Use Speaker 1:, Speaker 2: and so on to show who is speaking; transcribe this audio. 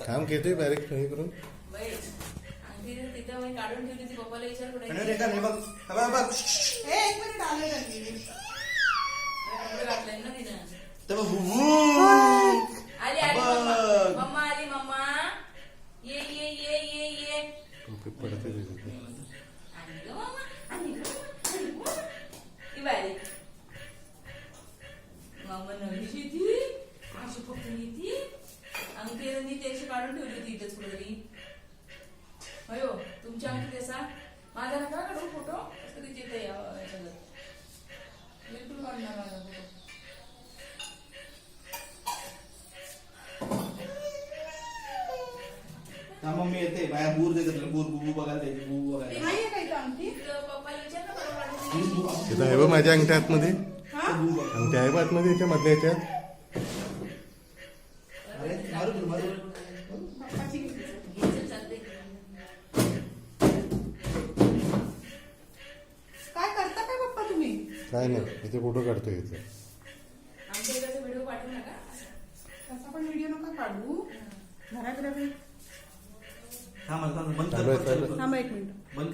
Speaker 1: थांब घेतोय बारीक हे करून.
Speaker 2: तिथं मी काढून ठेवली ती पप्पाला विचार कुठे
Speaker 3: आणि रेखा हे बघ बघ बघ
Speaker 4: एक मिनिट आले
Speaker 2: कपडे घातले ना तिनं.
Speaker 3: ते बघ
Speaker 2: आली आली मम्मा मम्मा आली मम्मा ये ये ये ये ये
Speaker 1: टोपी पडते तिथे.
Speaker 2: आली गं मम्मा आली गं. ती बारी मम्मा नवीन येते अशी पकडून येते आणि ते त्याशी काढून ठेवली होती इथेच कुठेतरी. अयो तुमच्या अंगठी कसा माझा नका काढू फोटो कसं तिथे ते बिलकुल काढणार माझा फोटो.
Speaker 3: मम्मी येते बाया बूर देतात बूर बुबू बघायला द्यायची बुबू बघायला
Speaker 4: नाहीये काही का आमची
Speaker 2: पप्पाला विचार ना बरोबर काढून.
Speaker 1: तिथं आहे बघ माझ्या अंगठ्या आतमध्ये.
Speaker 3: बुबू बघा
Speaker 1: अंगठ्या आहे बघ आतमध्ये याच्या मधल्या याच्यात.
Speaker 3: अरे मारू मारू
Speaker 4: पप्पाची
Speaker 2: घ्यायचं चालतंय.
Speaker 4: काय करता काय पप्पा तुम्ही?
Speaker 1: काय नाही इथे फोटो काढतोय इथे.
Speaker 2: आमच्या इकडचा व्हिडिओ पाठवू नका.
Speaker 4: तसा पण व्हिडिओ नका काढू. घरात
Speaker 3: थांब बंद
Speaker 1: चालू आहे, चालू
Speaker 3: कर
Speaker 4: थांबा एक मिनिट.
Speaker 3: बंद